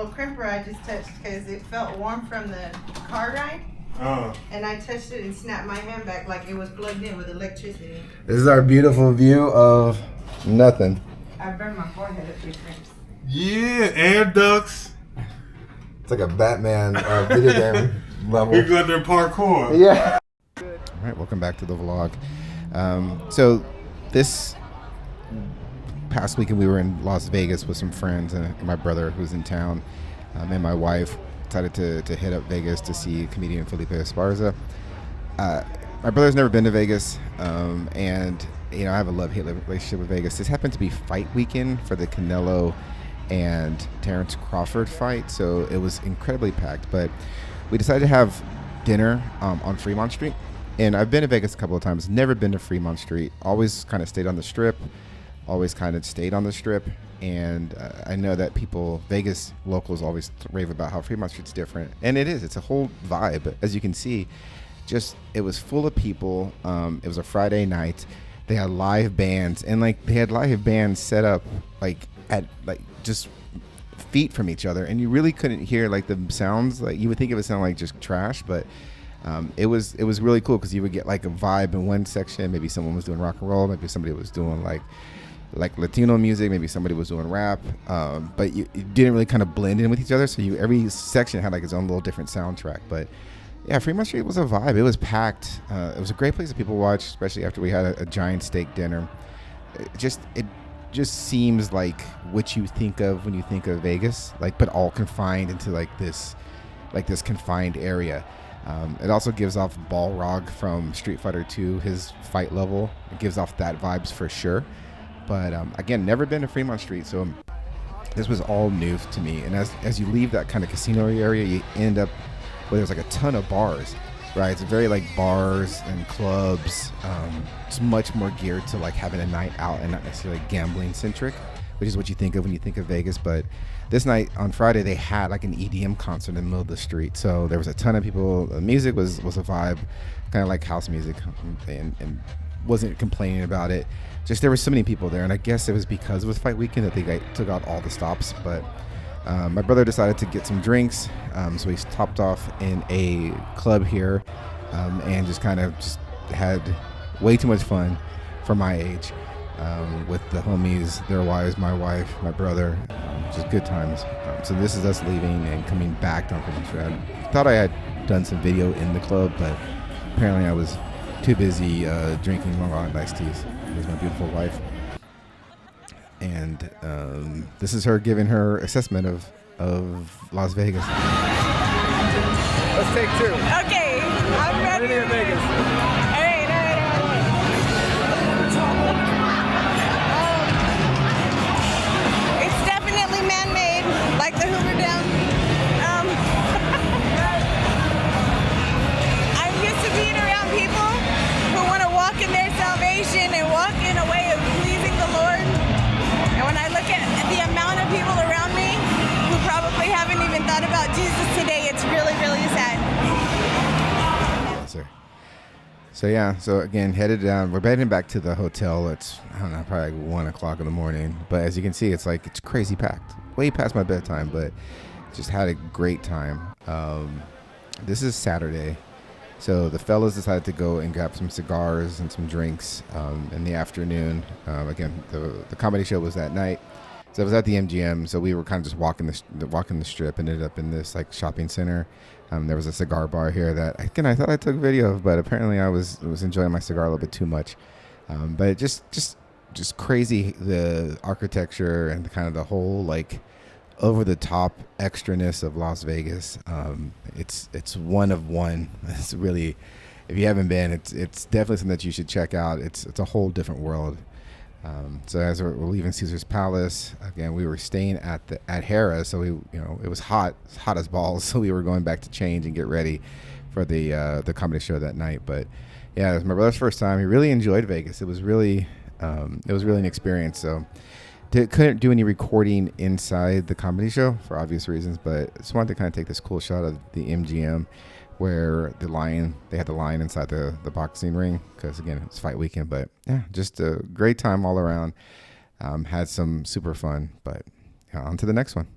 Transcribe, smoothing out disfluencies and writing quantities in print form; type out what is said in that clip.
little crimper I just touched because it felt warm from the car ride. And I touched it and snapped my hand back like it was plugged in with electricity. This is our beautiful view of nothing. I burned my forehead a few times. Yeah, air ducts. It's like a Batman video game level. We're going to parkour. Yeah. All right, welcome back to the vlog. So this past weekend we were in Las Vegas with some friends and my brother who's in town, and my wife decided to hit up Vegas to see comedian Felipe Esparza. My brother's never been to Vegas, and I have a love-hate relationship with Vegas. This happened to be fight weekend for the Canelo and Terrence Crawford fight, so it was incredibly packed. But we decided to have dinner on Fremont Street, and I've been to Vegas a couple of times, never been to Fremont Street, always kind of stayed on the Strip, and I know that Vegas locals always rave about how Fremont Street's different, and it's a whole vibe, as you can see. It was full of people. It was a Friday night. They had live bands, and they had live bands set up at just feet from each other, and you really couldn't hear the sounds. You would think it would sound like just trash, but it was really cool because you would get a vibe in one section. Maybe someone was doing rock and roll, maybe somebody was doing like Latino music, maybe somebody was doing rap, but you didn't really kind of blend in with each other. So every section had its own little different soundtrack. But yeah, Fremont Street was a vibe. It was packed. It was a great place that people watch, especially after we had a giant steak dinner. It just seems like what you think of when you think of Vegas, but all confined into this confined area. It also gives off Balrog from Street Fighter 2, his fight level. It gives off that vibes for sure. But again, never been to Fremont Street, so this was all new to me. And as you leave that kind of casino area, you end up where there's a ton of bars, right? It's very bars and clubs. It's much more geared to having a night out and not necessarily gambling centric, which is what you think of when you think of Vegas. But this night on Friday, they had an EDM concert in the middle of the street. So there was a ton of people. The music was a vibe, kind of like house music, and wasn't complaining about it. Just there were so many people there, and I guess it was because it was fight weekend that they took out all the stops. But my brother decided to get some drinks, so he topped off in a club here, and just had way too much fun for my age, with the homies, their wives, my wife, my brother, just good times. So this is us leaving and coming back down from the Street. I thought I had done some video in the club, but apparently I was too busy drinking Long Island iced teas with my beautiful wife. And this is her giving her assessment of Las Vegas. Let's take two. Okay, I'm ready. Ready in Vegas. All right. It's definitely man-made, like the Hoover Dam. I'm used to being around people who want to walk in their salvation and walk in a way of pleasing the Lord. And when I look at the amount of people around me who probably haven't even thought about Jesus today, it's really, really sad. Yes, sir. So yeah, so again, headed down. We're heading back to the hotel. It's, I don't know, probably 1 o'clock in the morning. But as you can see, it's it's crazy packed. Way past my bedtime, but just had a great time. This is Saturday. So the fellas decided to go and grab some cigars and some drinks in the afternoon. Again, the comedy show was that night. So it was at the MGM. So we were kind of just walking the strip and ended up in this shopping center. There was a cigar bar here that, again, I thought I took video of, but apparently I was enjoying my cigar a little bit too much. But it just crazy, the architecture and kind of the whole over the top extraness of Las Vegas. It's one of one. It's really, if you haven't been, it's definitely something that you should check out. It's a whole different world. So as we're leaving Caesar's Palace, again, we were staying at Harrah's, so it was hot as balls. So we were going back to change and get ready for the comedy show that night. But yeah, it was my brother's first time. He really enjoyed Vegas. It was really an experience. So couldn't do any recording inside the comedy show for obvious reasons, but just wanted to kind of take this cool shot of the MGM where they had the lion inside the boxing ring, because again, it's fight weekend. But yeah, just a great time all around. Had some super fun, but on to the next one.